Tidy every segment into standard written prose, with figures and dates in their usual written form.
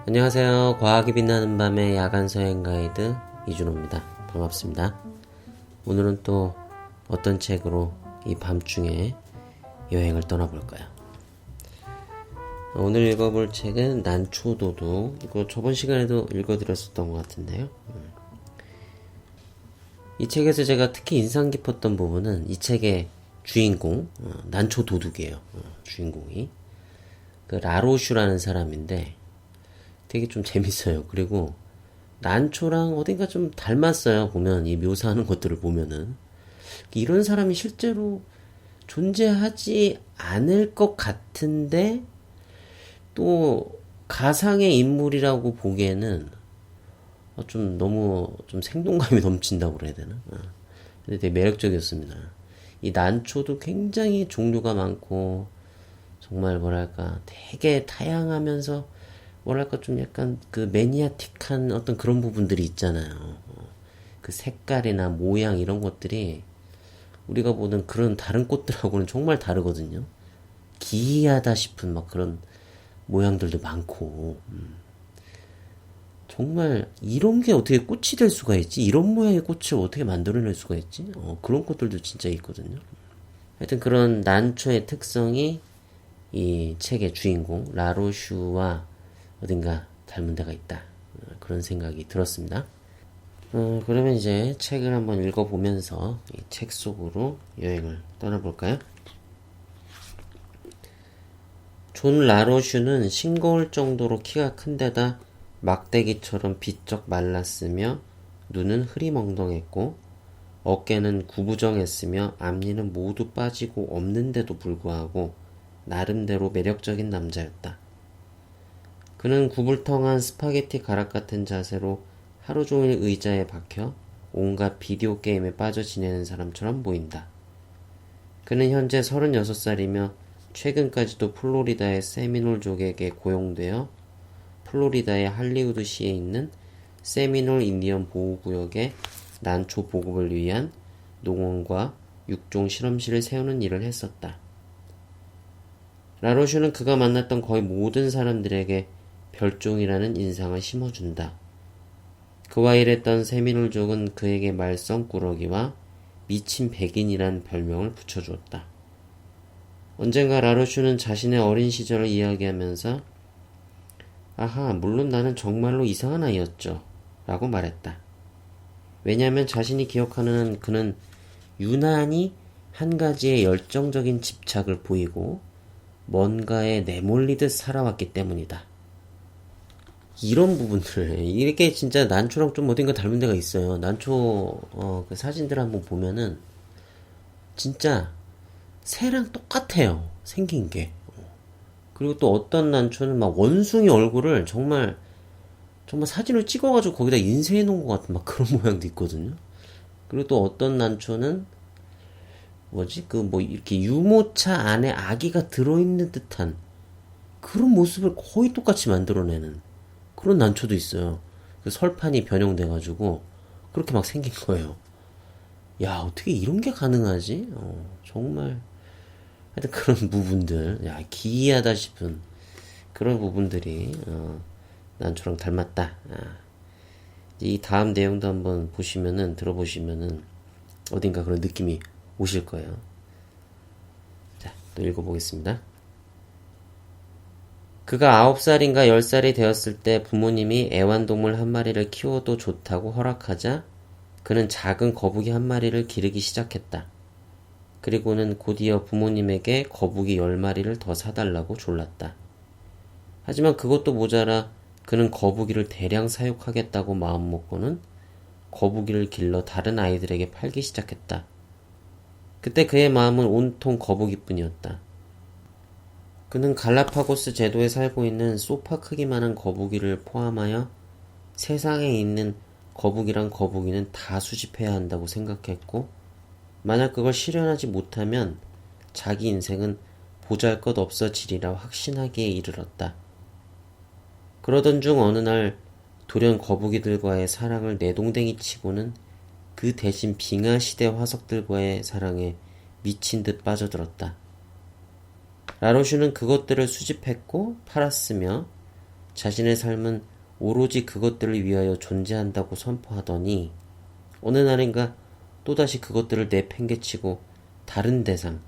안녕하세요. 과학이 빛나는 밤의 야간 서행 가이드 이준호입니다. 반갑습니다. 오늘은 또 어떤 책으로 이 밤중에 여행을 떠나볼까요? 오늘 읽어볼 책은 난초도둑. 이거 저번 시간에도 읽어드렸었던 것 같은데요. 이 책에서 제가 특히 인상 깊었던 부분은 이 책의 주인공, 난초도둑이에요. 주인공이. 그 라로슈라는 사람인데 되게 좀 재밌어요. 그리고 난초랑 어딘가 좀 닮았어요. 보면 이 묘사하는 것들을 보면은 이런 사람이 실제로 존재하지 않을 것 같은데 또 가상의 인물이라고 보기에는 좀 너무 좀 생동감이 넘친다고 그래야 되나? 근데 되게 매력적이었습니다. 이 난초도 굉장히 종류가 많고 정말 뭐랄까 되게 다양하면서 뭐랄까 좀 약간 그 매니아틱한 어떤 그런 부분들이 있잖아요. 그 색깔이나 모양 이런 것들이 우리가 보는 그런 다른 꽃들하고는 정말 다르거든요. 기이하다 싶은 막 그런 모양들도 많고 정말 이런 게 어떻게 꽃이 될 수가 있지? 이런 모양의 꽃을 어떻게 만들어낼 수가 있지? 그런 꽃들도 진짜 있거든요. 하여튼 그런 난초의 특성이 이 책의 주인공 라로슈와 어딘가 닮은 데가 있다. 그런 생각이 들었습니다. 그러면 이제 책을 한번 읽어보면서 이 책 속으로 여행을 떠나볼까요? 존 라로슈는 싱거울 정도로 키가 큰 데다 막대기처럼 비쩍 말랐으며 눈은 흐리멍덩했고 어깨는 구부정했으며 앞니는 모두 빠지고 없는데도 불구하고 나름대로 매력적인 남자였다. 그는 구불텅한 스파게티 가락 같은 자세로 하루 종일 의자에 박혀 온갖 비디오 게임에 빠져 지내는 사람처럼 보인다. 그는 현재 36살이며 최근까지도 플로리다의 세미놀족에게 고용되어 플로리다의 할리우드시에 있는 세미놀 인디언 보호구역에 난초 보급을 위한 농원과 육종 실험실을 세우는 일을 했었다. 라로슈는 그가 만났던 거의 모든 사람들에게 별종이라는 인상을 심어준다. 그와 일했던 세미놀족은 그에게 말썽꾸러기와 미친 백인이란 별명을 붙여주었다. 언젠가 라로슈는 자신의 어린 시절을 이야기하면서 아하, 물론 나는 정말로 이상한 아이였죠. 라고 말했다. 왜냐하면 자신이 기억하는 한 그는 유난히 한 가지에 열정적인 집착을 보이고 뭔가에 내몰리듯 살아왔기 때문이다. 이런 부분들, 이렇게 진짜 난초랑 좀 어딘가 닮은 데가 있어요. 난초, 그 사진들 한번 보면은, 진짜, 새랑 똑같아요. 생긴 게. 그리고 또 어떤 난초는 막 원숭이 얼굴을 정말 사진을 찍어가지고 거기다 인쇄해 놓은 것 같은 막 그런 모양도 있거든요. 그리고 또 어떤 난초는, 이렇게 유모차 안에 아기가 들어있는 듯한 그런 모습을 거의 똑같이 만들어내는 그런 난초도 있어요. 그 설판이 변형돼가지고 그렇게 막 생긴 거예요. 야, 어떻게 이런 게 가능하지? 정말 하여튼 그런 부분들, 야, 기이하다 싶은 그런 부분들이 난초랑 닮았다. 이 다음 내용도 한번 들어보시면은 어딘가 그런 느낌이 오실 거예요. 자, 또 읽어보겠습니다. 그가 9살인가 10살이 되었을 때 부모님이 애완동물 한 마리를 키워도 좋다고 허락하자 그는 작은 거북이 한 마리를 기르기 시작했다. 그리고는 곧이어 부모님에게 거북이 10마리를 더 사달라고 졸랐다. 하지만 그것도 모자라 그는 거북이를 대량 사육하겠다고 마음먹고는 거북이를 길러 다른 아이들에게 팔기 시작했다. 그때 그의 마음은 온통 거북이뿐이었다. 그는 갈라파고스 제도에 살고 있는 소파 크기만한 거북이를 포함하여 세상에 있는 거북이란 거북이는 다 수집해야 한다고 생각했고 만약 그걸 실현하지 못하면 자기 인생은 보잘것 없어지리라 확신하기에 이르렀다. 그러던 중 어느 날 돌연 거북이들과의 사랑을 내동댕이 치고는 그 대신 빙하시대 화석들과의 사랑에 미친 듯 빠져들었다. 라로슈는 그것들을 수집했고 팔았으며 자신의 삶은 오로지 그것들을 위하여 존재한다고 선포하더니 어느 날인가 또다시 그것들을 내팽개치고 다른 대상,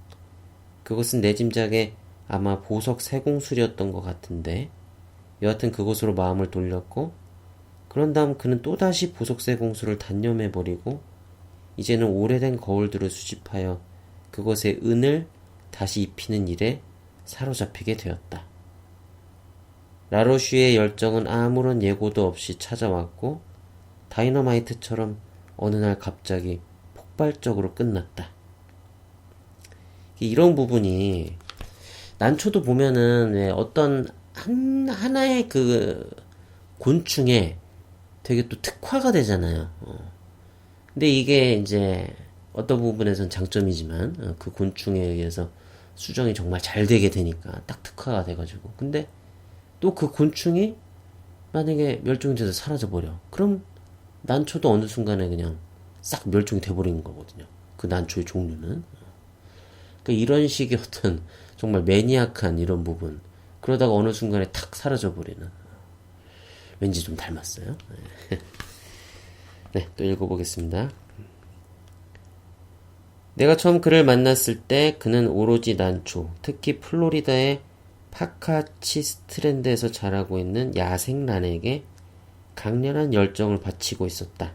그것은 내 짐작에 아마 보석 세공술이었던 것 같은데 여하튼 그곳으로 마음을 돌렸고 그런 다음 그는 또다시 보석 세공술을 단념해버리고 이제는 오래된 거울들을 수집하여 그것에 은을 다시 입히는 일에 사로잡히게 되었다. 라로슈의 열정은 아무런 예고도 없이 찾아왔고 다이너마이트처럼 어느 날 갑자기 폭발적으로 끝났다. 이런 부분이 난초도 보면은 왜 어떤 하나의 그 곤충에 되게 또 특화가 되잖아요. 근데 이게 이제 어떤 부분에선 장점이지만 그 곤충에 의해서 수정이 정말 잘 되게 되니까 딱 특화가 돼가지고 근데 또 그 곤충이 만약에 멸종이 돼서 사라져버려. 그럼 난초도 어느 순간에 그냥 싹 멸종이 돼버리는 거거든요. 그 난초의 종류는. 그러니까 이런 식의 어떤 정말 매니악한 이런 부분. 그러다가 어느 순간에 탁 사라져버리는. 왠지 좀 닮았어요. 네, 또 읽어보겠습니다. 내가 처음 그를 만났을 때 그는 오로지 난초, 특히 플로리다의 파카치스트랜드에서 자라고 있는 야생란에게 강렬한 열정을 바치고 있었다.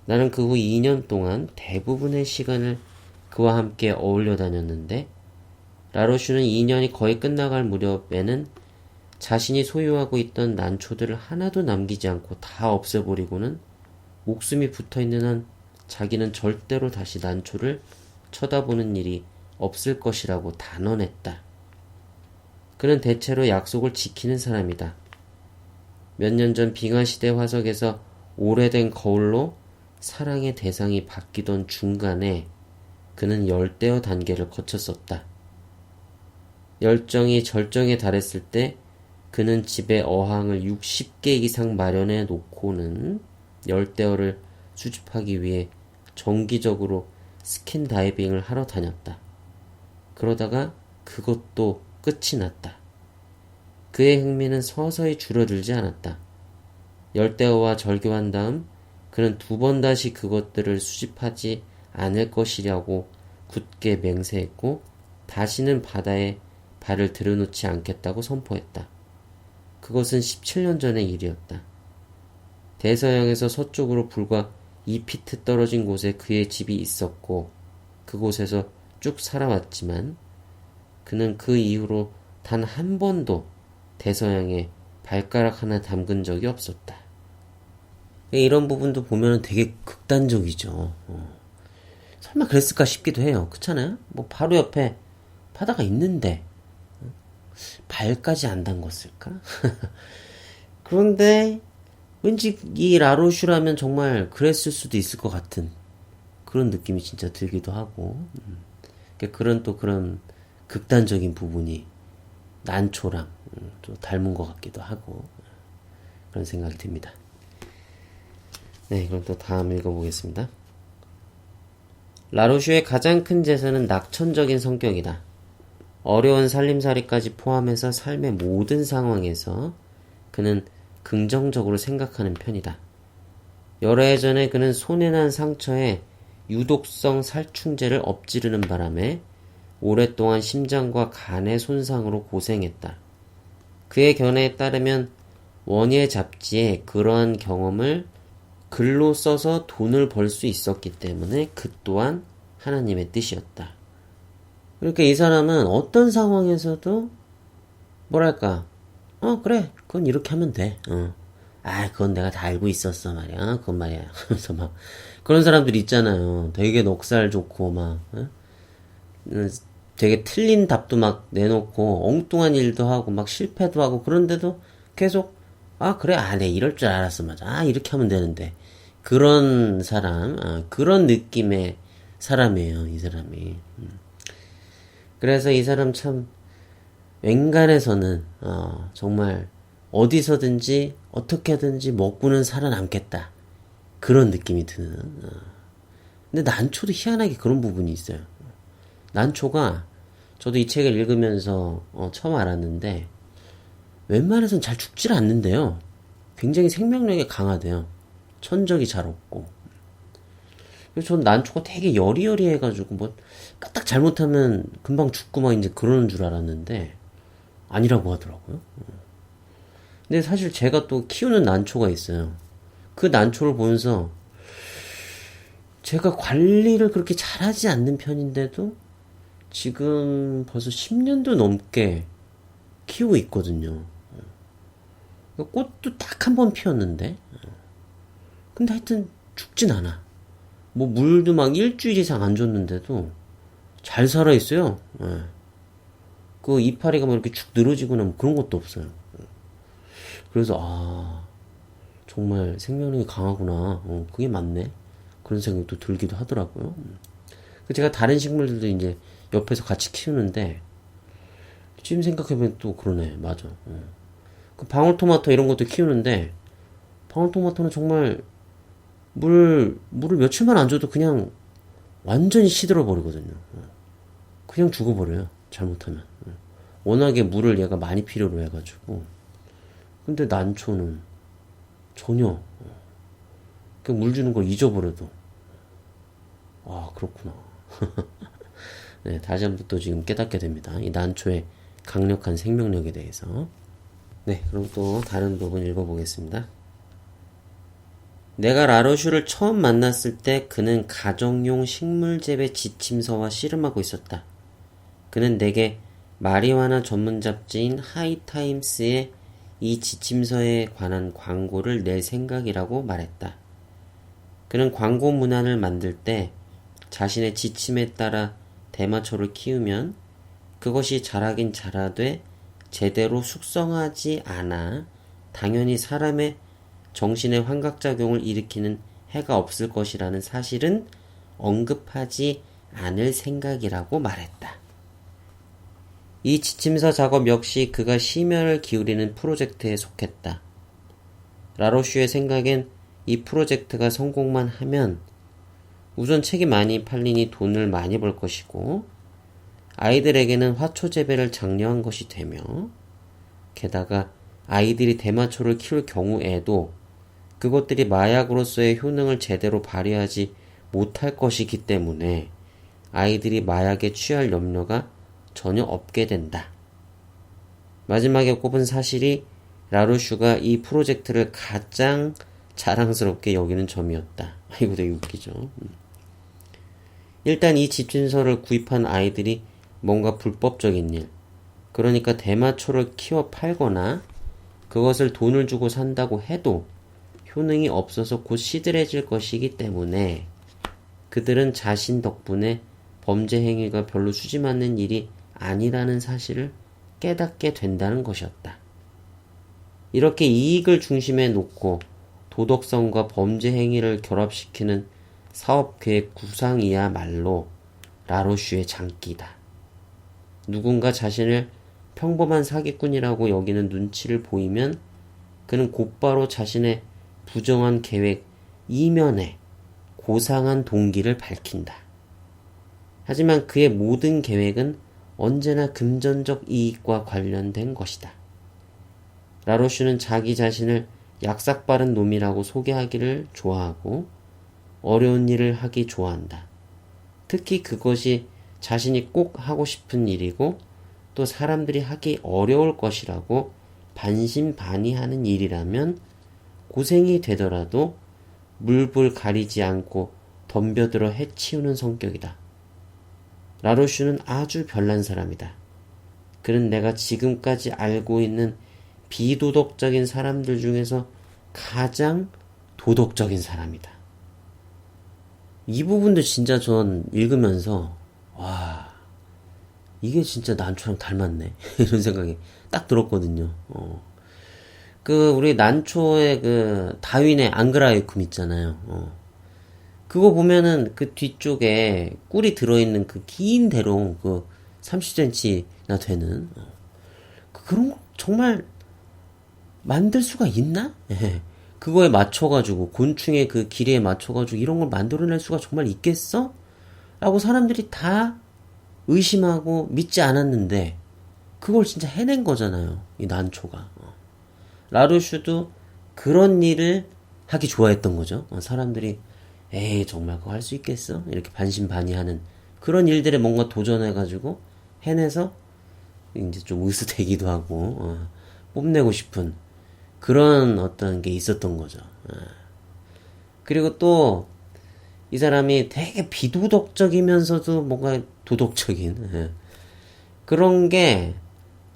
나는 그 후 2년 동안 대부분의 시간을 그와 함께 어울려 다녔는데 라로슈는 2년이 거의 끝나갈 무렵에는 자신이 소유하고 있던 난초들을 하나도 남기지 않고 다 없애버리고는 목숨이 붙어있는 한 자기는 절대로 다시 난초를 쳐다보는 일이 없을 것이라고 단언했다. 그는 대체로 약속을 지키는 사람이다. 몇 년 전 빙하시대 화석에서 오래된 거울로 사랑의 대상이 바뀌던 중간에 그는 열대어 단계를 거쳤었다. 열정이 절정에 달했을 때 그는 집에 어항을 60개 이상 마련해 놓고는 열대어를 수집하기 위해 정기적으로 스킨 다이빙을 하러 다녔다. 그러다가 그것도 끝이 났다. 그의 흥미는 서서히 줄어들지 않았다. 열대어와 절교한 다음 그는 2번 다시 그것들을 수집하지 않을 것이라고 굳게 맹세했고 다시는 바다에 발을 들여놓지 않겠다고 선포했다. 그것은 17년 전의 일이었다. 대서양에서 서쪽으로 불과 2피트 떨어진 곳에 그의 집이 있었고 그곳에서 쭉 살아왔지만 그는 그 이후로 단 한 번도 대서양에 발가락 하나 담근 적이 없었다. 이런 부분도 보면 되게 극단적이죠. 설마 그랬을까 싶기도 해요. 그렇잖아요? 뭐 바로 옆에 바다가 있는데 발까지 안 담궜을까? 그런데 왠지 이 라로슈라면 정말 그랬을 수도 있을 것 같은 그런 느낌이 진짜 들기도 하고 그런 또 그런 극단적인 부분이 난초랑 좀 닮은 것 같기도 하고 그런 생각이 듭니다. 네, 그럼 또 다음 읽어보겠습니다. 라로슈의 가장 큰 재산은 낙천적인 성격이다. 어려운 살림살이까지 포함해서 삶의 모든 상황에서 그는 긍정적으로 생각하는 편이다. 여러 해 전에 그는 손에 난 상처에 유독성 살충제를 엎지르는 바람에 오랫동안 심장과 간의 손상으로 고생했다. 그의 견해에 따르면 원예 잡지에 그러한 경험을 글로 써서 돈을 벌 수 있었기 때문에 그 또한 하나님의 뜻이었다. 그러니까 이 사람은 어떤 상황에서도 뭐랄까 그래 그건 이렇게 하면 돼. 그건 내가 다 알고 있었어 말이야. 그건 말이야. 하면서 막 그런 사람들 있잖아요. 되게 넉살 좋고 막 되게 틀린 답도 막 내놓고 엉뚱한 일도 하고 막 실패도 하고 그런데도 계속 그래 내 이럴 줄 알았어 맞아. 이렇게 하면 되는데 그런 사람 그런 느낌의 사람이에요 이 사람이. 그래서 이 사람 참 웬간해서는 정말 어디서든지 어떻게든지 먹고는 살아남겠다 그런 느낌이 드는 근데 난초도 희한하게 그런 부분이 있어요. 난초가 저도 이 책을 읽으면서 처음 알았는데 웬만해선 잘 죽질 않는데요. 굉장히 생명력이 강하대요. 천적이 잘 없고. 그래서 전 난초가 되게 여리여리해가지고 뭐 까딱 잘못하면 금방 죽고 막 이제 그러는 줄 알았는데 아니라고 하더라고요. 근데 사실 제가 또 키우는 난초가 있어요. 그 난초를 보면서 제가 관리를 그렇게 잘하지 않는 편인데도 지금 벌써 10년도 넘게 키우고 있거든요. 꽃도 딱 한 번 피었는데 근데 하여튼 죽진 않아. 뭐 물도 막 일주일 이상 안 줬는데도 잘 살아있어요. 예. 그 이파리가 막 이렇게 축 늘어지거나 뭐 그런 것도 없어요. 그래서 정말 생명력이 강하구나. 그게 맞네. 그런 생각도 들기도 하더라고요. 제가 다른 식물들도 이제 옆에서 같이 키우는데 지금 생각해보면 또 그러네. 맞아. 그 방울토마토 이런 것도 키우는데 방울토마토는 정말 물을 며칠만 안 줘도 그냥 완전히 시들어 버리거든요. 그냥 죽어버려요. 잘못하면. 워낙에 물을 얘가 많이 필요로 해가지고. 근데 난초는 전혀 그냥 물 주는 걸 잊어버려도 그렇구나. 네, 다시 한번 또 지금 깨닫게 됩니다. 이 난초의 강력한 생명력에 대해서. 네, 그럼 또 다른 부분 읽어보겠습니다. 내가 라로슈를 처음 만났을 때 그는 가정용 식물 재배 지침서와 씨름하고 있었다. 그는 내게 마리화나 전문 잡지인 하이타임스에 이 지침서에 관한 광고를 낼 생각이라고 말했다. 그는 광고 문안을 만들 때 자신의 지침에 따라 대마초를 키우면 그것이 자라긴 자라되 제대로 숙성하지 않아 당연히 사람의 정신의 환각작용을 일으키는 해가 없을 것이라는 사실은 언급하지 않을 생각이라고 말했다. 이 지침서 작업 역시 그가 심혈을 기울이는 프로젝트에 속했다. 라로슈의 생각엔 이 프로젝트가 성공만 하면 우선 책이 많이 팔리니 돈을 많이 벌 것이고 아이들에게는 화초 재배를 장려한 것이 되며 게다가 아이들이 대마초를 키울 경우에도 그것들이 마약으로서의 효능을 제대로 발휘하지 못할 것이기 때문에 아이들이 마약에 취할 염려가 전혀 없게 된다. 마지막에 꼽은 사실이 라루슈가 이 프로젝트를 가장 자랑스럽게 여기는 점이었다. 이거 되게 웃기죠. 일단 이 지침서를 구입한 아이들이 뭔가 불법적인 일, 그러니까 대마초를 키워 팔거나 그것을 돈을 주고 산다고 해도 효능이 없어서 곧 시들해질 것이기 때문에 그들은 자신 덕분에 범죄 행위가 별로 수지맞는 일이 아니라는 사실을 깨닫게 된다는 것이었다. 이렇게 이익을 중심에 놓고 도덕성과 범죄 행위를 결합시키는 사업계획 구상이야말로 라로슈의 장기다. 누군가 자신을 평범한 사기꾼이라고 여기는 눈치를 보이면 그는 곧바로 자신의 부정한 계획 이면에 고상한 동기를 밝힌다. 하지만 그의 모든 계획은 언제나 금전적 이익과 관련된 것이다. 라로슈는 자기 자신을 약삭빠른 놈이라고 소개하기를 좋아하고 어려운 일을 하기 좋아한다. 특히 그것이 자신이 꼭 하고 싶은 일이고 또 사람들이 하기 어려울 것이라고 반신반의하는 일이라면 고생이 되더라도 물불 가리지 않고 덤벼들어 해치우는 성격이다. 라로슈는 아주 별난 사람이다. 그는 내가 지금까지 알고 있는 비도덕적인 사람들 중에서 가장 도덕적인 사람이다. 이 부분도 진짜 전 읽으면서 와, 이게 진짜 난초랑 닮았네 이런 생각이 딱 들었거든요. 우리 난초의 다윈의 앙그라이쿰 있잖아요. 그거 보면은 그 뒤쪽에 꿀이 들어있는 그 긴 대롱 30cm나 되는 그런 거 정말 만들 수가 있나? 예. 그거에 맞춰가지고 곤충의 그 길이에 맞춰가지고 이런 걸 만들어낼 수가 정말 있겠어? 라고 사람들이 다 의심하고 믿지 않았는데 그걸 진짜 해낸 거잖아요. 이 난초가. 라루슈도 그런 일을 하기 좋아했던 거죠. 사람들이 에이 정말 그거 할 수 있겠어? 이렇게 반신반의하는 그런 일들에 뭔가 도전해가지고 해내서 이제 좀 으스대기도 하고 뽐내고 싶은 그런 어떤 게 있었던 거죠. 그리고 또 이 사람이 되게 비도덕적이면서도 뭔가 도덕적인 그런 게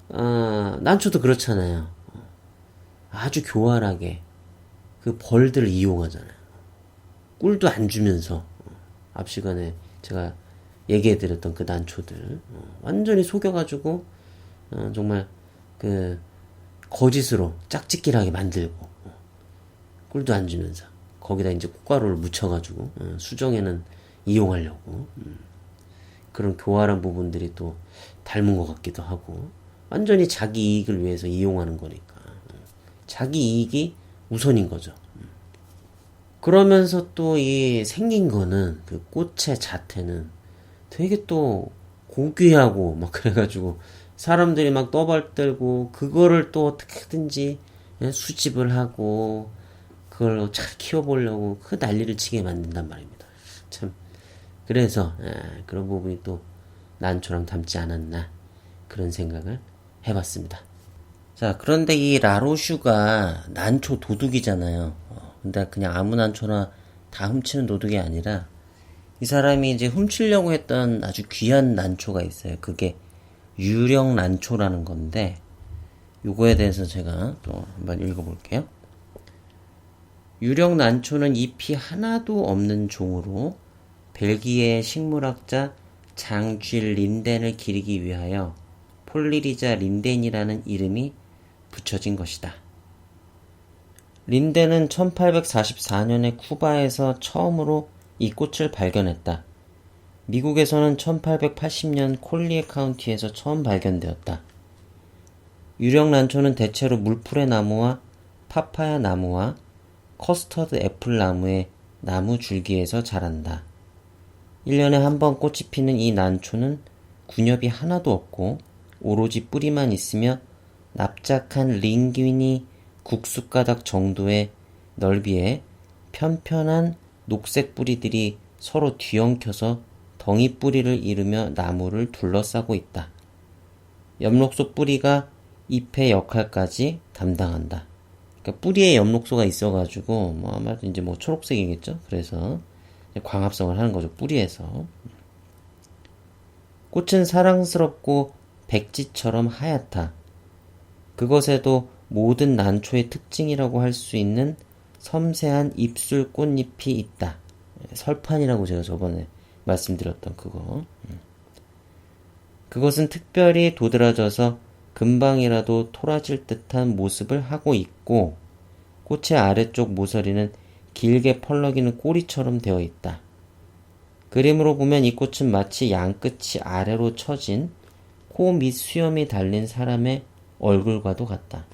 난초도 그렇잖아요. 아주 교활하게 그 벌들을 이용하잖아요. 꿀도 안 주면서 앞 시간에 제가 얘기해드렸던 그 난초들 완전히 속여가지고 정말 그 거짓으로 짝짓기하게 만들고 꿀도 안 주면서 거기다 이제 꽃가루를 묻혀가지고 수정에는 이용하려고 그런 교활한 부분들이 또 닮은 것 같기도 하고 완전히 자기 이익을 위해서 이용하는 거니까 자기 이익이 우선인 거죠. 그러면서 또 이 생긴 거는 그 꽃의 자태는 되게 또 고귀하고 막 그래가지고 사람들이 막 떠벌들고 그거를 또 어떻게든지 수집을 하고 그걸 잘 키워보려고 그 난리를 치게 만든단 말입니다. 참 그래서 그런 부분이 또 난초랑 닮지 않았나 그런 생각을 해봤습니다. 자, 그런데 이 라로슈가 난초 도둑이잖아요. 근데 그냥 아무 난초나 다 훔치는 도둑이 아니라 이 사람이 이제 훔치려고 했던 아주 귀한 난초가 있어요. 그게 유령 난초라는 건데 요거에 대해서 제가 또 한번 읽어볼게요. 유령 난초는 잎이 하나도 없는 종으로 벨기에의 식물학자 장쥐 린덴을 기리기 위하여 폴리리자 린덴이라는 이름이 붙여진 것이다. 린덴은 1844년에 쿠바에서 처음으로 이 꽃을 발견했다. 미국에서는 1880년 콜리에 카운티에서 처음 발견되었다. 유령 난초는 대체로 물풀의 나무와 파파야 나무와 커스터드 애플 나무의 나무 줄기에서 자란다. 1년에 한 번 꽃이 피는 이 난초는 군엽이 하나도 없고 오로지 뿌리만 있으며 납작한 링귀니 국숫가닥 정도의 넓이에 편편한 녹색 뿌리들이 서로 뒤엉켜서 덩이 뿌리를 이루며 나무를 둘러싸고 있다. 엽록소 뿌리가 잎의 역할까지 담당한다. 그러니까 뿌리에 엽록소가 있어가지고 아마도 이제 초록색이겠죠. 그래서 광합성을 하는 거죠. 뿌리에서. 꽃은 사랑스럽고 백지처럼 하얗다. 그것에도 모든 난초의 특징이라고 할 수 있는 섬세한 입술 꽃잎이 있다. 설판이라고 제가 저번에 말씀드렸던 그거. 그것은 특별히 도드라져서 금방이라도 토라질 듯한 모습을 하고 있고 꽃의 아래쪽 모서리는 길게 펄럭이는 꼬리처럼 되어 있다. 그림으로 보면 이 꽃은 마치 양끝이 아래로 처진 코 밑 수염이 달린 사람의 얼굴과도 같다.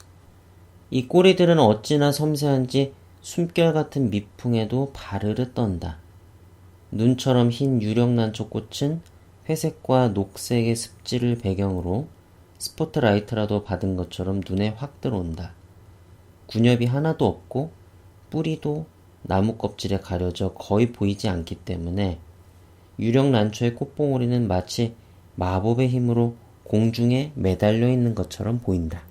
이 꼬리들은 어찌나 섬세한지 숨결 같은 미풍에도 바르르 떤다. 눈처럼 흰 유령난초 꽃은 회색과 녹색의 습지를 배경으로 스포트라이트라도 받은 것처럼 눈에 확 들어온다. 군엽이 하나도 없고 뿌리도 나무 껍질에 가려져 거의 보이지 않기 때문에 유령난초의 꽃봉오리는 마치 마법의 힘으로 공중에 매달려 있는 것처럼 보인다.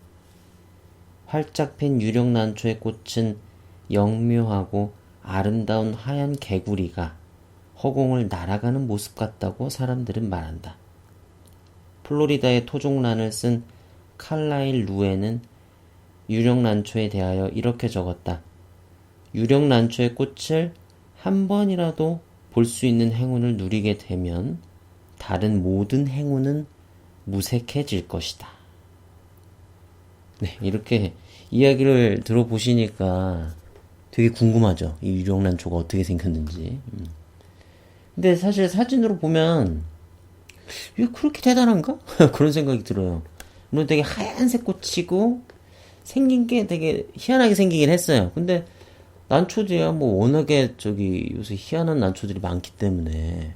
활짝 핀 유령난초의 꽃은 영묘하고 아름다운 하얀 개구리가 허공을 날아가는 모습 같다고 사람들은 말한다. 플로리다의 토종란을 쓴 칼라일 루에는 유령난초에 대하여 이렇게 적었다. 유령난초의 꽃을 한 번이라도 볼 수 있는 행운을 누리게 되면 다른 모든 행운은 무색해질 것이다. 네, 이렇게 이야기를 들어보시니까 되게 궁금하죠. 이 유령난초가 어떻게 생겼는지. 근데 사실 사진으로 보면 이게 그렇게 대단한가? 그런 생각이 들어요. 물론 되게 하얀색 꽃이고 생긴 게 되게 희한하게 생기긴 했어요. 근데 난초들이야 워낙에 요새 희한한 난초들이 많기 때문에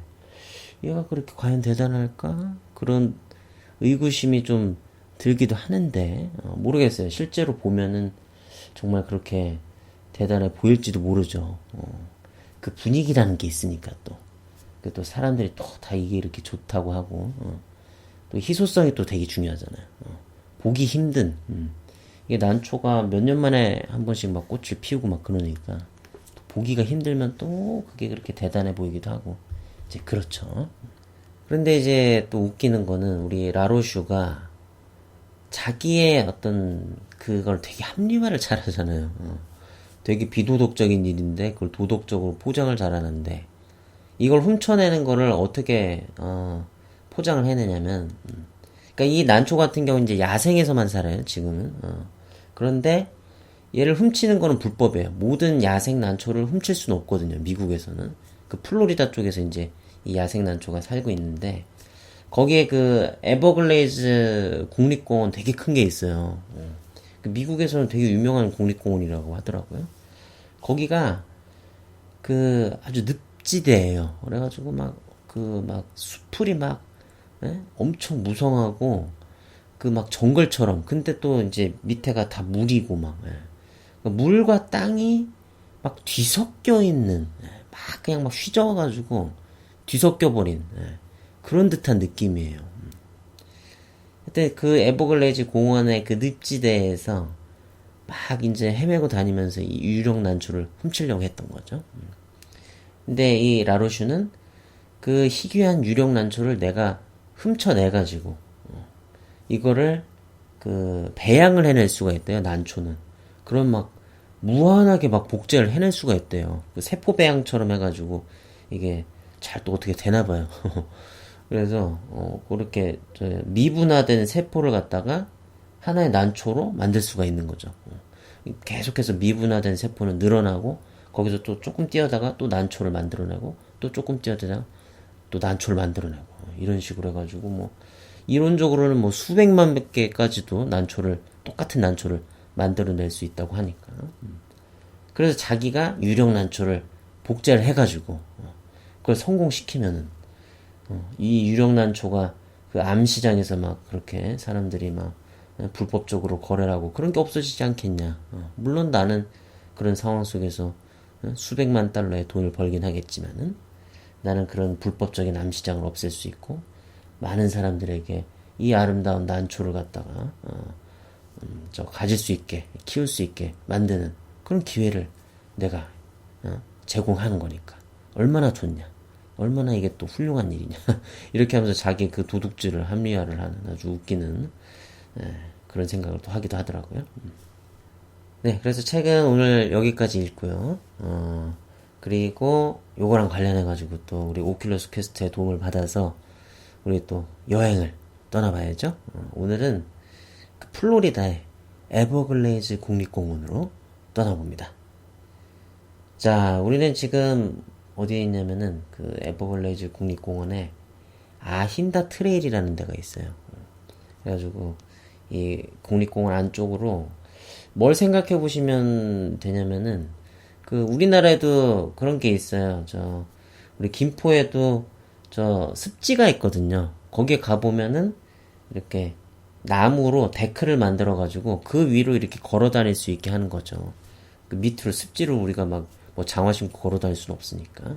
얘가 그렇게 과연 대단할까? 그런 의구심이 좀 들기도 하는데 모르겠어요. 실제로 보면은 정말 그렇게 대단해 보일지도 모르죠. 그 분위기라는 게 있으니까 또. 또 사람들이 또 다 이게 이렇게 좋다고 하고, 또 희소성이 또 되게 중요하잖아요. 보기 힘든, 이게 난초가 몇 년 만에 한 번씩 막 꽃을 피우고 막 그러니까, 또 보기가 힘들면 또 그게 그렇게 대단해 보이기도 하고, 이제 그렇죠. 그런데 이제 또 웃기는 거는 우리 라로슈가 자기의 어떤 그걸 되게 합리화를 잘 하잖아요. 되게 비도덕적인 일인데 그걸 도덕적으로 포장을 잘하는데 이걸 훔쳐내는 거를 어떻게 포장을 해내냐면 그러니까 이 난초 같은 경우는 이제 야생에서만 살아요 지금은. 그런데 얘를 훔치는 거는 불법이에요. 모든 야생 난초를 훔칠 수는 없거든요 미국에서는. 그 플로리다 쪽에서 이제 이 야생 난초가 살고 있는데 거기에 그 에버글레이즈 국립공원 되게 큰 게 있어요. 그 미국에서는 되게 유명한 국립공원이라고 하더라고요. 거기가 그 아주 늪지대예요. 그래가지고 막 수풀이 막 엄청 무성하고 그 막 정글처럼. 근데 또 이제 밑에가 다 물이고 막 물과 땅이 막 뒤섞여 있는 막 그냥 막 휘저어가지고 뒤섞여 버린 그런 듯한 느낌이에요. 그때 그 에버글레이즈 공원의 그 늪지대에서 막 이제 헤매고 다니면서 이 유령 난초를 훔치려고 했던 거죠. 근데 이 라로슈는 그 희귀한 유령 난초를 내가 훔쳐내가지고 이거를 그 배양을 해낼 수가 있대요. 난초는. 그럼 막 무한하게 막 복제를 해낼 수가 있대요. 그 세포 배양처럼 해가지고 이게 잘 또 어떻게 되나 봐요. 그래서 그렇게 미분화된 세포를 갖다가 하나의 난초로 만들 수가 있는 거죠. 계속해서 미분화된 세포는 늘어나고 거기서 또 조금 뛰어다가 또 난초를 만들어내고 또 조금 뛰어다가 또 난초를 만들어내고 이런 식으로 해가지고 뭐 이론적으로는 뭐 수백만 개까지도 난초를 똑같은 난초를 만들어낼 수 있다고 하니까. 그래서 자기가 유령 난초를 복제를 해가지고 그걸 성공시키면은 이 유령 난초가 그 암시장에서 막 그렇게 사람들이 막 불법적으로 거래를 하고 그런 게 없어지지 않겠냐. 물론 나는 그런 상황 속에서 수백만 달러의 돈을 벌긴 하겠지만은 나는 그런 불법적인 암시장을 없앨 수 있고 많은 사람들에게 이 아름다운 난초를 갖다가 가질 수 있게 키울 수 있게 만드는 그런 기회를 내가 제공하는 거니까 얼마나 좋냐. 얼마나 이게 또 훌륭한 일이냐. 이렇게 하면서 자기 그 도둑질을 합리화를 하는 아주 웃기는 그런 생각을 또 하기도 하더라고요. 네, 그래서 책은 오늘 여기까지 읽고요. 그리고 요거랑 관련해가지고 또 우리 오큘러스 퀘스트의 도움을 받아서 우리 또 여행을 떠나봐야죠. 오늘은 그 플로리다의 에버글레이즈 국립공원으로 떠나봅니다. 자, 우리는 지금 어디에 있냐면은 그 에버글레이즈 국립공원에 아힌다 트레일이라는 데가 있어요. 그래가지고 이 국립공원 안쪽으로 뭘 생각해 보시면 되냐면은 그 우리나라에도 그런 게 있어요. 우리 김포에도 습지가 있거든요. 거기에 가보면은 이렇게 나무로 데크를 만들어 가지고 그 위로 이렇게 걸어 다닐 수 있게 하는 거죠. 그 밑으로 습지로 우리가 막 뭐 장화 신고 걸어 다닐 수는 없으니까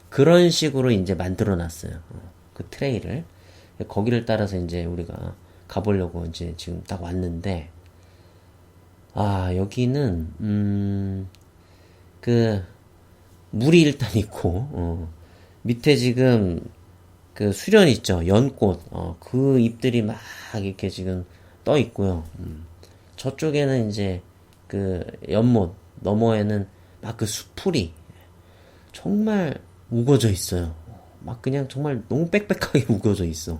그런 식으로 이제 만들어 놨어요. 그 트레이를 거기를 따라서 이제 우리가 가보려고 이제 지금 딱 왔는데 여기는 그 물이 일단 있고 밑에 지금 그 수련 있죠. 연꽃 그 잎들이 막 이렇게 지금 떠 있고요. 저쪽에는 이제 그 연못 너머에는 막 그 수풀이 정말 우거져 있어요. 막 그냥 정말 너무 빽빽하게 우거져 있어.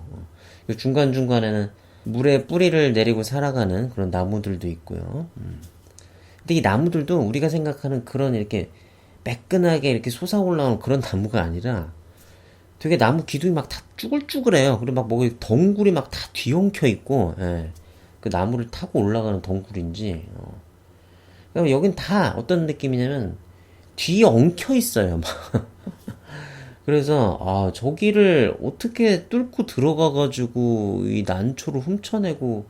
중간중간에는 물에 뿌리를 내리고 살아가는 그런 나무들도 있고요. 근데 이 나무들도 우리가 생각하는 그런 이렇게 매끈하게 이렇게 솟아올라오는 그런 나무가 아니라 되게 나무 기둥이 막 다 쭈글쭈글해요. 그리고 막 뭐 덩굴이 막 다 뒤엉켜 있고, 그 나무를 타고 올라가는 덩굴인지, 그러니까 여긴 다 어떤 느낌이냐면 뒤에 엉켜 있어요. 막. 그래서 저기를 어떻게 뚫고 들어가가지고 이 난초를 훔쳐내고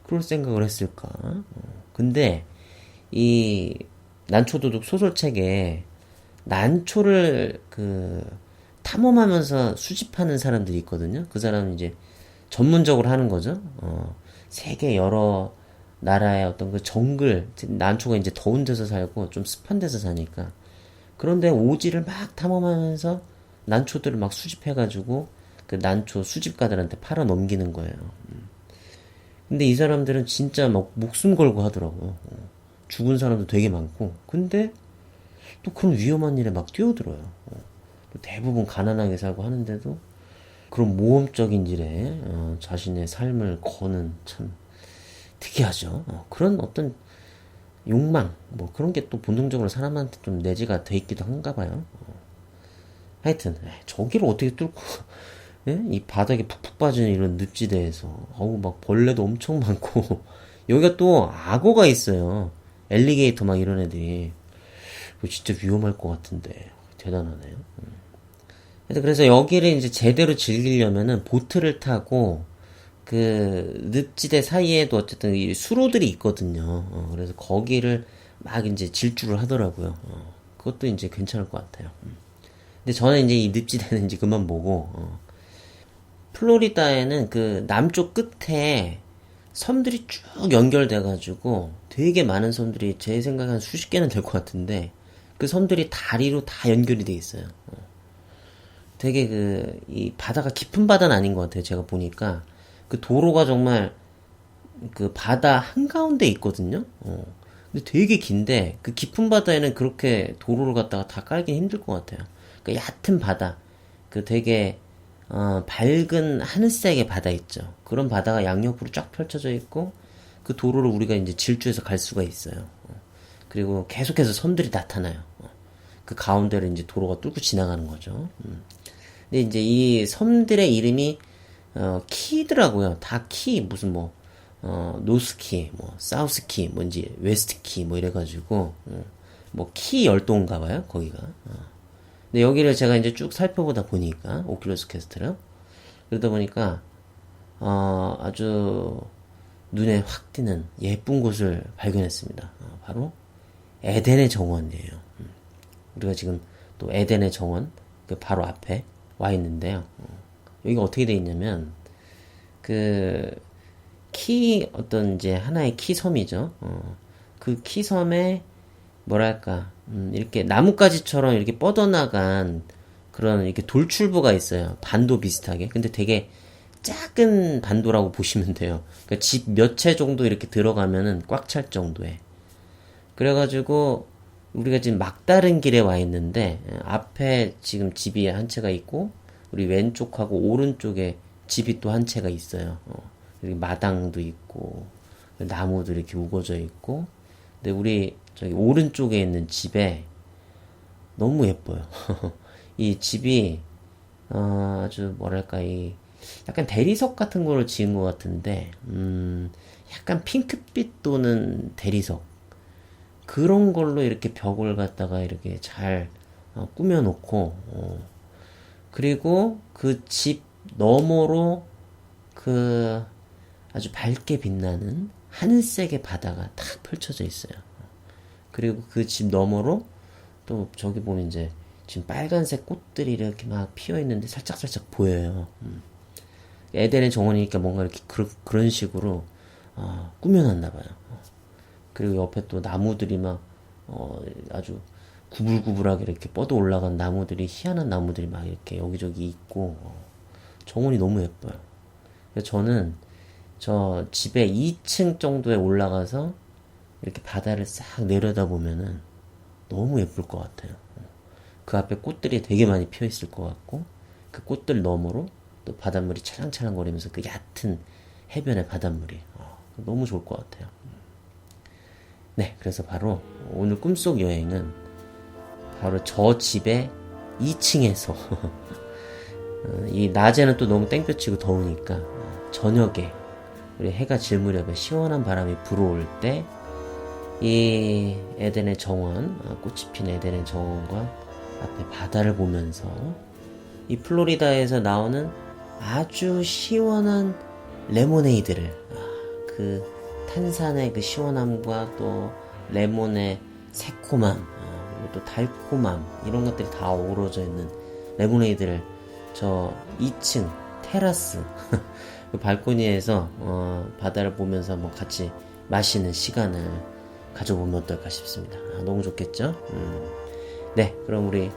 그럴 생각을 했을까? 근데 이 난초도둑 소설책에 난초를 탐험하면서 수집하는 사람들이 있거든요. 그 사람은 이제 전문적으로 하는 거죠. 세계 여러 나라의 어떤 그 정글, 난초가 이제 더운 데서 살고 좀 습한 데서 사니까. 그런데 오지를 막 탐험하면서 난초들을 막 수집해가지고 그 난초 수집가들한테 팔아 넘기는 거예요. 근데 이 사람들은 진짜 막 목숨 걸고 하더라고요. 죽은 사람도 되게 많고. 근데 또 그런 위험한 일에 막 뛰어들어요. 또 대부분 가난하게 살고 하는데도 그런 모험적인 일에 자신의 삶을 거는 참 특이하죠. 그런 어떤 욕망, 뭐 그런 게 또 본능적으로 사람한테 좀 내재가 돼 있기도 한가 봐요. 하여튼 저기를 어떻게 뚫고 예? 이 바닥에 푹푹 빠지는 이런 늪지대에서 어우 막 벌레도 엄청 많고 여기가 또 악어가 있어요. 엘리게이터 막 이런 애들이 이거 진짜 위험할 것 같은데 대단하네요. 하여튼 그래서 여기를 이제 제대로 즐기려면은 보트를 타고 그 늪지대 사이에도 어쨌든 이 수로들이 있거든요. 그래서 거기를 막 이제 질주를 하더라고요. 그것도 이제 괜찮을 것 같아요. 근데 저는 이제 이 늪지대는 이제 그만 보고 플로리다에는 그 남쪽 끝에 섬들이 쭉 연결돼가지고 되게 많은 섬들이 제 생각에 한 수십 개는 될 것 같은데 그 섬들이 다리로 다 연결이 돼 있어요. 되게 이 바다가 깊은 바다는 아닌 것 같아요. 제가 보니까 그 도로가 정말 그 바다 한가운데 있거든요. 근데 되게 긴데 그 깊은 바다에는 그렇게 도로를 갖다가 다 깔긴 힘들 것 같아요. 그 얕은 바다, 그 되게 밝은 하늘색의 바다 있죠. 그런 바다가 양옆으로 쫙 펼쳐져 있고 그 도로를 우리가 이제 질주해서 갈 수가 있어요. 그리고 계속해서 섬들이 나타나요. 그 가운데를 이제 도로가 뚫고 지나가는 거죠. 근데 이제 이 섬들의 이름이 키더라고요. 다 키, 무슨 뭐 노스키, 뭐 사우스키, 뭔지 웨스트키 뭐 이래가지고 뭐 키 열도인가 봐요. 거기가. 근데 여기를 제가 이제 쭉 살펴보다 보니까 오큘러스 퀘스트를 그러다 보니까 아주 눈에 확 띄는 예쁜 곳을 발견했습니다. 바로 에덴의 정원이에요. 우리가 지금 또 에덴의 정원 그 바로 앞에 와 있는데요. 여기가 어떻게 돼 있냐면 어떤 이제 하나의 키 섬이죠. 그 키 섬에 뭐랄까 이렇게 나뭇가지처럼 이렇게 뻗어나간 그런 이렇게 돌출부가 있어요. 반도 비슷하게. 근데 되게 작은 반도라고 보시면 돼요. 그러니까 집 몇 채 정도 이렇게 들어가면은 꽉 찰 정도에. 그래가지고 우리가 지금 막다른 길에 와 있는데 앞에 지금 집이 한 채가 있고 우리 왼쪽하고 오른쪽에 집이 또 한 채가 있어요. 여기 마당도 있고 나무도 이렇게 우거져 있고 근데 우리 저기 오른쪽에 있는 집에 너무 예뻐요. 이 집이 아주 뭐랄까 이 약간 대리석 같은 거를 지은 것 같은데 약간 핑크빛 도는 대리석 그런 걸로 이렇게 벽을 갖다가 이렇게 잘 꾸며놓고 그리고 그 집 너머로 그 아주 밝게 빛나는 하늘색의 바다가 탁 펼쳐져 있어요. 그리고 그 집 너머로 또 저기 보면 이제 지금 빨간색 꽃들이 이렇게 막 피어 있는데 살짝살짝 보여요. 에덴의 정원이니까 뭔가 이렇게 그런 식으로 꾸며놨나 봐요. 그리고 옆에 또 나무들이 막 아주 구불구불하게 이렇게 뻗어 올라간 나무들이 희한한 나무들이 막 이렇게 여기저기 있고 정원이 너무 예뻐요. 그래서 저는 저 집에 2층 정도에 올라가서 이렇게 바다를 싹 내려다보면은 너무 예쁠 것 같아요. 그 앞에 꽃들이 되게 많이 피어 있을 것 같고 그 꽃들 너머로 또 바닷물이 찰랑찰랑거리면서 그 얕은 해변의 바닷물이 너무 좋을 것 같아요. 네, 그래서 바로 오늘 꿈속 여행은 바로 저 집의 2층에서 이 낮에는 또 너무 땡볕이고 더우니까 저녁에 우리 해가 질 무렵에 시원한 바람이 불어올 때 이 에덴의 정원, 꽃이 핀 에덴의 정원과 앞에 바다를 보면서 이 플로리다에서 나오는 아주 시원한 레모네이드를 그 탄산의 그 시원함과 또 레몬의 새콤함, 그리고 또 달콤함, 이런 것들이 다 어우러져 있는 레모네이드를 저 2층 테라스 그 발코니에서 바다를 보면서 한번 같이 마시는 시간을 가져보면 어떨까 싶습니다. 너무 좋겠죠? 네, 그럼 우리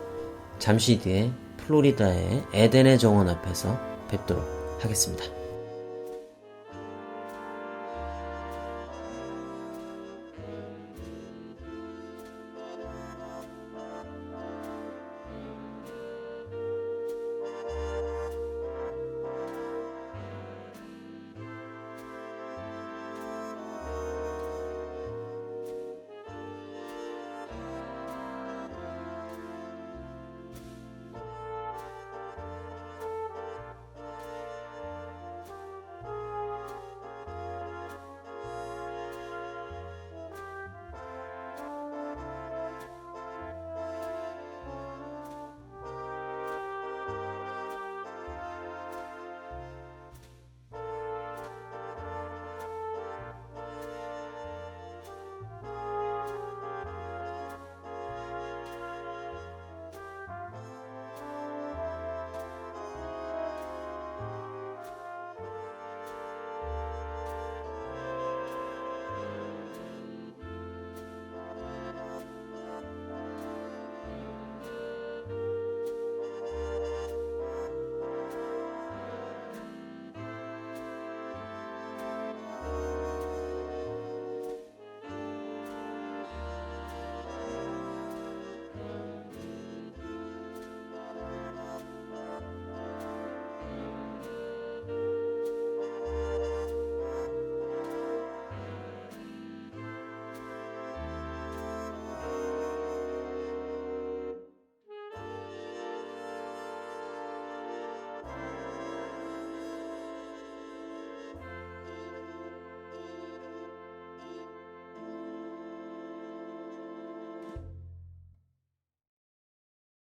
잠시 뒤에 플로리다의 에덴의 정원 앞에서 뵙도록 하겠습니다.